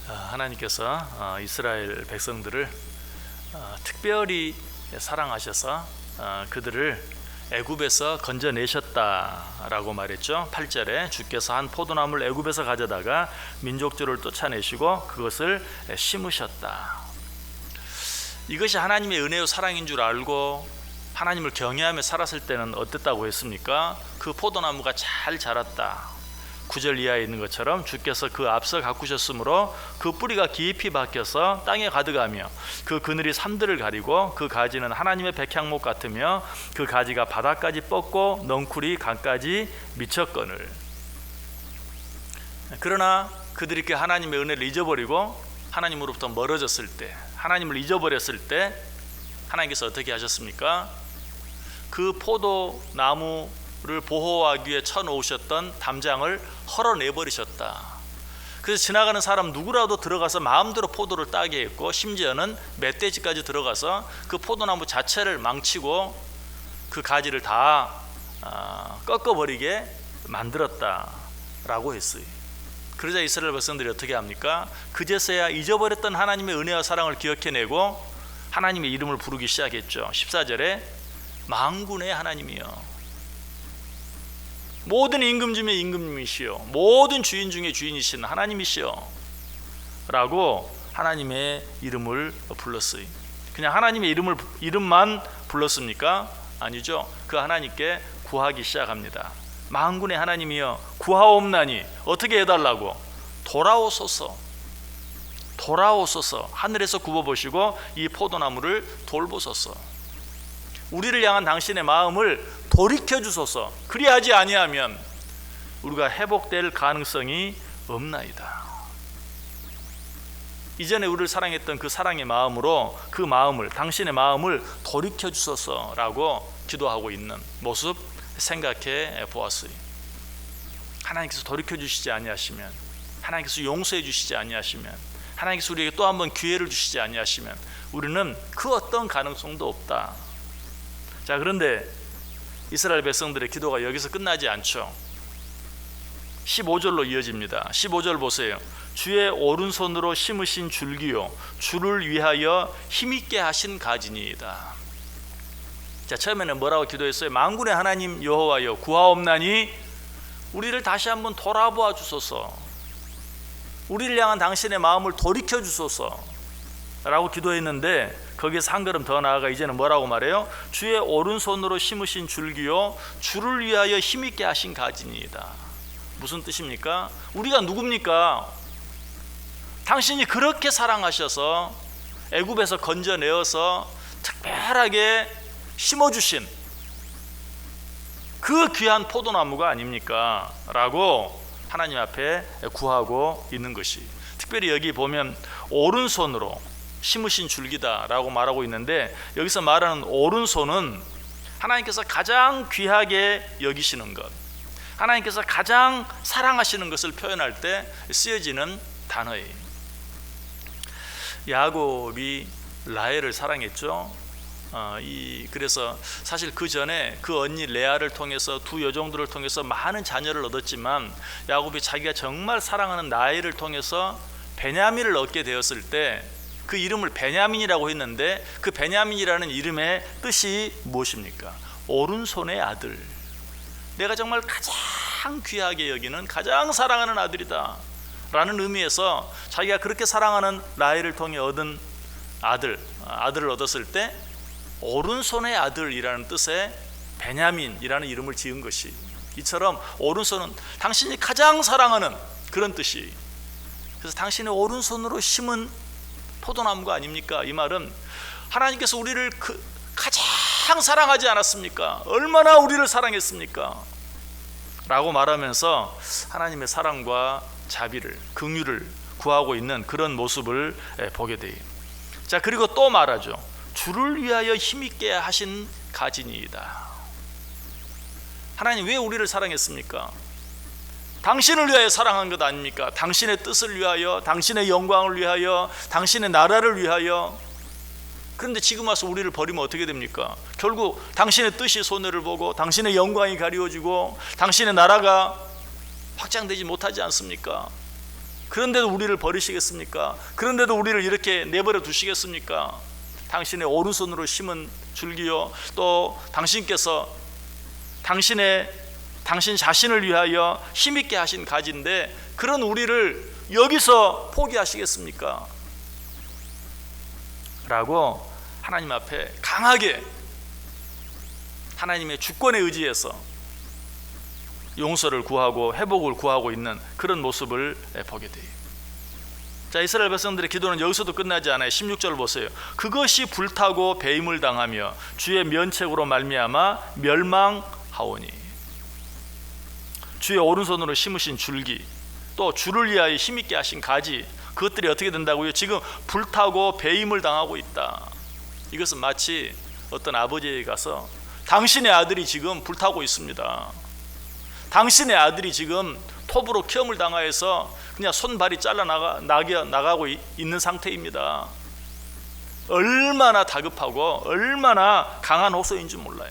하나님께서 이스라엘 백성들을 특별히 사랑하셔서 그들을 애굽에서 건져내셨다라고 말했죠. 8절에 주께서 한 포도나무를 애굽에서 가져다가 민족들을 쫓아내시고 그것을 심으셨다. 이것이 하나님의 은혜요 사랑인 줄 알고 하나님을 경외하며 살았을 때는 어땠다고 했습니까? 그 포도나무가 잘 자랐다. 9절 이하에 있는 것처럼 주께서 그 앞서 가꾸셨으므로 그 뿌리가 깊이 박혀서 땅에 가득하며 그 그늘이 산들을 가리고 그 가지는 하나님의 백향목 같으며 그 가지가 바닥까지 뻗고 넝쿨이 강까지 미쳤거늘. 그러나 그들이 그 하나님의 은혜를 잊어버리고 하나님으로부터 멀어졌을 때, 하나님을 잊어버렸을 때 하나님께서 어떻게 하셨습니까? 그 포도나무를 보호하기 위해 쳐놓으셨던 담장을 헐어내버리셨다. 그래서 지나가는 사람 누구라도 들어가서 마음대로 포도를 따게 했고, 심지어는 멧돼지까지 들어가서 그 포도나무 자체를 망치고 그 가지를 다 꺾어버리게 만들었다라고 했어요. 그러자 이스라엘 백성들이 어떻게 합니까? 그제서야 잊어버렸던 하나님의 은혜와 사랑을 기억해내고 하나님의 이름을 부르기 시작했죠. 14절에 만군의 하나님이여, 모든 임금 중에 임금님이시여, 모든 주인 중에 주인이신 하나님이시여 라고 하나님의 이름을 불렀어요. 그냥 하나님의 이름만 불렀습니까? 아니죠. 그 하나님께 구하기 시작합니다. 만군의 하나님이여 구하옵나니 어떻게 해달라고? 돌아오소서, 돌아오소서. 하늘에서 굽어보시고 이 포도나무를 돌보소서. 우리를 향한 당신의 마음을 돌이켜 주소서. 그리하지 아니하면 우리가 회복될 가능성이 없나이다. 이전에 우리를 사랑했던 그 사랑의 마음으로 그 마음을, 당신의 마음을 돌이켜 주소서라고 기도하고 있는 모습 생각해 보았어요. 하나님께서 돌이켜 주시지 아니하시면, 하나님께서 용서해 주시지 아니하시면, 하나님께서 우리에게 또 한 번 기회를 주시지 아니하시면 우리는 그 어떤 가능성도 없다. 자, 그런데 이스라엘 백성들의 기도가 여기서 끝나지 않죠. 15절로 이어집니다. 15절 보세요. 주의 오른손으로 심으신 줄기요 주를 위하여 힘있게 하신 가지니이다. 자, 처음에는 뭐라고 기도했어요? 만군의 하나님 여호와여 구하옵나니 우리를 다시 한번 돌아보아 주소서, 우리를 향한 당신의 마음을 돌이켜 주소서 라고 기도했는데, 거기에서 한 걸음 더 나아가 이제는 뭐라고 말해요? 주의 오른손으로 심으신 줄기요 주를 위하여 힘있게 하신 가지니이다. 무슨 뜻입니까? 우리가 누굽니까? 당신이 그렇게 사랑하셔서 애굽에서 건져내어서 특별하게 심어주신 그 귀한 포도나무가 아닙니까? 라고 하나님 앞에 구하고 있는 것이, 특별히 여기 보면 오른손으로 심으신 줄기다 라고 말하고 있는데, 여기서 말하는 오른손은 하나님께서 가장 귀하게 여기시는 것, 하나님께서 가장 사랑하시는 것을 표현할 때 쓰여지는 단어예요. 야곱이 라헬을 사랑했죠. 그래서 사실 그 전에 그 언니 레아를 통해서 두 여종들을 통해서 많은 자녀를 얻었지만, 야곱이 자기가 정말 사랑하는 라헬을 통해서 베냐민을 얻게 되었을 때 그 이름을 베냐민이라고 했는데, 그 베냐민이라는 이름의 뜻이 무엇입니까? 오른손의 아들, 내가 정말 가장 귀하게 여기는, 가장 사랑하는 아들이다 라는 의미에서 자기가 그렇게 사랑하는 라헬을 통해 얻은 아들을 얻었을 때 오른손의 아들이라는 뜻의 베냐민이라는 이름을 지은 것이, 이처럼 오른손은 당신이 가장 사랑하는 그런 뜻이, 그래서 당신의 오른손으로 심은 포도나무가 아닙니까? 이 말은 하나님께서 우리를 가장 사랑하지 않았습니까? 얼마나 우리를 사랑했습니까? 라고 말하면서 하나님의 사랑과 자비를, 긍휼을 구하고 있는 그런 모습을 보게 돼요. 자, 그리고 또 말하죠. 주를 위하여 힘있게 하신 가지니이다. 하나님 왜 우리를 사랑했습니까? 당신을 위하여 사랑한 것 아닙니까? 당신의 뜻을 위하여, 당신의 영광을 위하여, 당신의 나라를 위하여. 그런데 지금 와서 우리를 버리면 어떻게 됩니까? 결국 당신의 뜻이 손해를 보고 당신의 영광이 가리워지고 당신의 나라가 확장되지 못하지 않습니까? 그런데도 우리를 버리시겠습니까? 그런데도 우리를 이렇게 내버려 두시겠습니까? 당신의 오른손으로 심은 줄기요, 또 당신께서 당신 자신을 위하여 힘있게 하신 가지인데 그런 우리를 여기서 포기하시겠습니까? 라고 하나님 앞에 강하게 하나님의 주권에 의지해서 용서를 구하고 회복을 구하고 있는 그런 모습을 보게 돼요. 자, 이스라엘 백성들의 기도는 여기서도 끝나지 않아요. 16절 보세요. 그것이 불타고 배임을 당하며 주의 면책으로 말미암아 멸망하오니. 주의 오른손으로 심으신 줄기, 또 주를 위하여 힘있게 하신 가지, 그것들이 어떻게 된다고요? 지금 불타고 배임을 당하고 있다. 이것은 마치 어떤 아버지에게 가서 당신의 아들이 지금 불타고 있습니다. 당신의 아들이 지금 톱으로 키움을 당하여서 그냥 손발이 잘라나가고 있는 상태입니다. 얼마나 다급하고 얼마나 강한 호소인지 몰라요.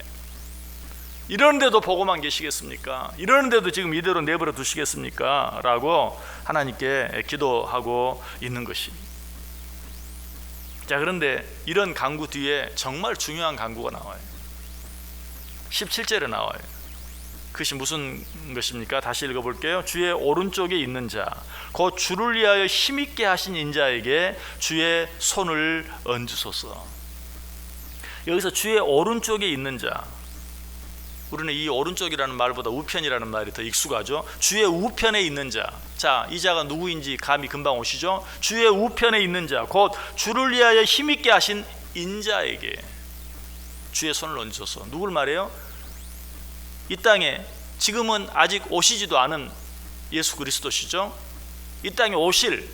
이러는데도 보고만 계시겠습니까? 이러는데도 지금 이대로 내버려 두시겠습니까? 라고 하나님께 기도하고 있는 것이. 자, 그런데 이런 간구 뒤에 정말 중요한 간구가 나와요. 17절에 나와요. 그것이 무슨 것입니까? 다시 읽어볼게요. 주의 오른쪽에 있는 자, 곧 주를 위하여 힘있게 하신 인자에게 주의 손을 얹으소서. 여기서 주의 오른쪽에 있는 자, 우리는 이 오른쪽이라는 말보다 우편이라는 말이 더 익숙하죠. 주의 우편에 있는 자, 자, 이 자가 누구인지 감이 금방 오시죠. 주의 우편에 있는 자, 곧 주를 위하여 힘있게 하신 인자에게 주의 손을 얹으소서. 누굴 말해요? 이 땅에 지금은 아직 오시지도 않은 예수 그리스도시죠. 이 땅에 오실,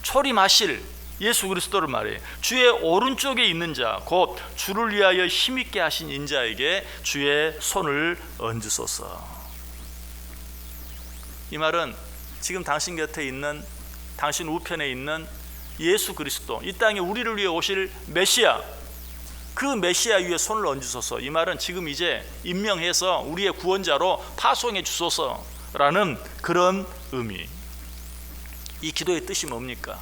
초림하실 예수 그리스도를 말해요. 주의 오른쪽에 있는 자, 곧 주를 위하여 힘있게 하신 인자에게 주의 손을 얹으소서. 이 말은 지금 당신 곁에 있는, 당신 우편에 있는 예수 그리스도, 이 땅에 우리를 위해 오실 메시아, 그 메시아 위에 손을 얹으소서. 이 말은 지금 이제 임명해서 우리의 구원자로 파송해 주소서라는 그런 의미. 이 기도의 뜻이 뭡니까?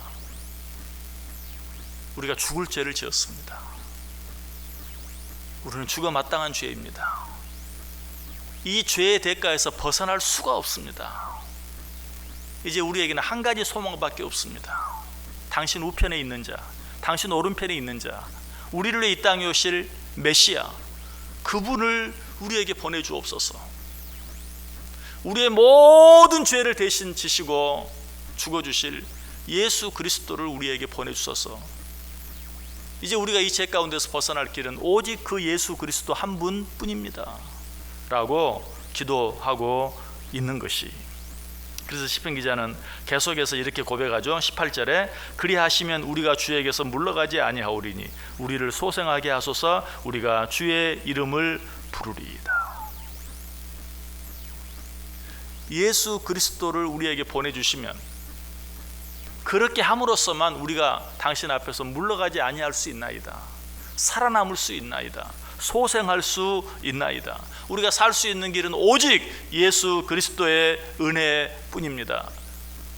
우리가 죽을 죄를 지었습니다. 우리는 죽어 마땅한 죄입니다. 이 죄의 대가에서 벗어날 수가 없습니다. 이제 우리에게는 한 가지 소망밖에 없습니다. 당신 우편에 있는 자, 당신 오른편에 있는 자, 우리를 위해 이 땅에 오실 메시아, 그분을 우리에게 보내주옵소서. 우리의 모든 죄를 대신 지시고 죽어주실 예수 그리스도를 우리에게 보내주소서. 이제 우리가 이 죄 가운데서 벗어날 길은 오직 그 예수 그리스도 한 분뿐입니다 라고 기도하고 있는 것이. 그래서 시편 기자는 계속해서 이렇게 고백하죠. 18절에 그리하시면 우리가 주에게서 물러가지 아니하오리니 우리를 소생하게 하소서. 우리가 주의 이름을 부르리이다. 예수 그리스도를 우리에게 보내주시면 그렇게 함으로써만 우리가 당신 앞에서 물러가지 아니할 수 있나이다. 살아남을 수 있나이다. 소생할 수 있나이다. 우리가 살 수 있는 길은 오직 예수 그리스도의 은혜뿐입니다.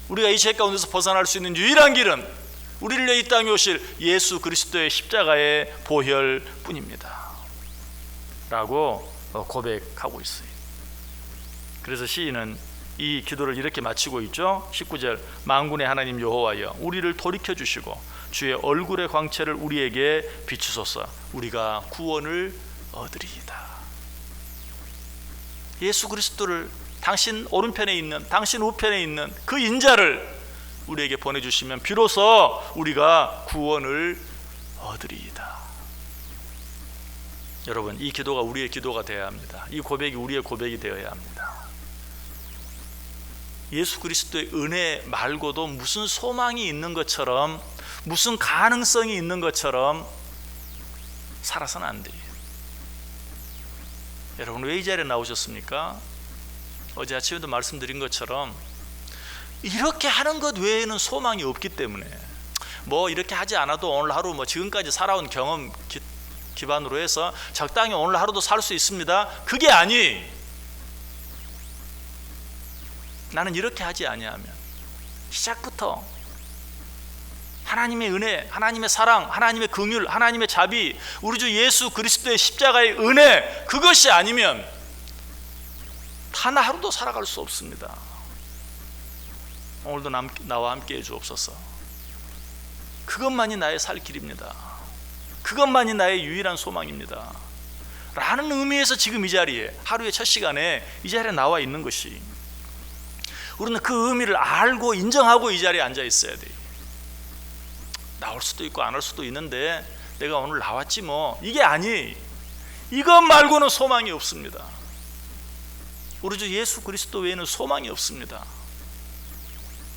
우리가 이 죄 가운데서 벗어날 수 있는 유일한 길은 우리를 위해 이 땅에 오실 예수 그리스도의 십자가의 보혈뿐입니다 라고 고백하고 있어요. 그래서 시인은 이 기도를 이렇게 마치고 있죠. 19절 만군의 하나님 여호와여 우리를 돌이켜 주시고 주의 얼굴의 광채를 우리에게 비추소서. 우리가 구원을 얻으리이다. 예수 그리스도를 당신 오른편에 있는, 당신 우편에 있는 그 인자를 우리에게 보내주시면 비로소 우리가 구원을 얻으리이다. 여러분, 이 기도가 우리의 기도가 되어야 합니다. 이 고백이 우리의 고백이 되어야 합니다. 예수 그리스도의 은혜 말고도 무슨 소망이 있는 것처럼, 무슨 가능성이 있는 것처럼 살아서는 안 돼요. 여러분, 왜 이 자리에 나오셨습니까? 어제 아침에도 말씀드린 것처럼 이렇게 하는 것 외에는 소망이 없기 때문에, 뭐 이렇게 하지 않아도 오늘 하루 뭐 지금까지 살아온 경험 기반으로 해서 적당히 오늘 하루도 살 수 있습니다. 그게 아니. 나는 이렇게 하지 아니하면, 시작부터 하나님의 은혜, 하나님의 사랑, 하나님의 긍휼, 하나님의 자비, 우리 주 예수 그리스도의 십자가의 은혜, 그것이 아니면 단 하루도 살아갈 수 없습니다. 오늘도 나와 함께 해주옵소서. 그것만이 나의 살 길입니다. 그것만이 나의 유일한 소망입니다 라는 의미에서 지금 이 자리에, 하루의 첫 시간에 이 자리에 나와 있는 것이, 우리는 그 의미를 알고 인정하고 이 자리에 앉아 있어야 돼요. 나올 수도 있고 안 올 수도 있는데 내가 오늘 나왔지 뭐, 이게 아니. 이것 말고는 소망이 없습니다. 우리 주 예수 그리스도 외에는 소망이 없습니다.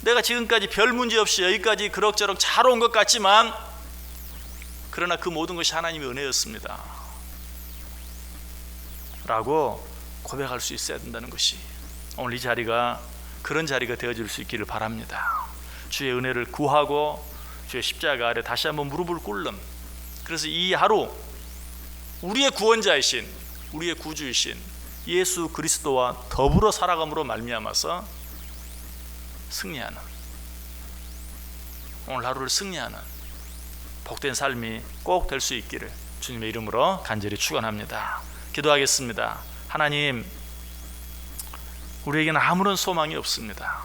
내가 지금까지 별 문제 없이 여기까지 그럭저럭 잘 온 것 같지만, 그러나 그 모든 것이 하나님의 은혜였습니다 라고 고백할 수 있어야 된다는 것이, 오늘 이 자리가 그런 자리가 되어질 수 있기를 바랍니다. 주의 은혜를 구하고 주의 십자가 아래 다시 한번 무릎을 꿇는, 그래서 이 하루 우리의 구원자이신, 우리의 구주이신 예수 그리스도와 더불어 살아감으로 말미암아서 승리하는, 오늘 하루를 승리하는 복된 삶이 꼭 될 수 있기를 주님의 이름으로 간절히 축원합니다. 기도하겠습니다. 하나님, 우리에게는 아무런 소망이 없습니다.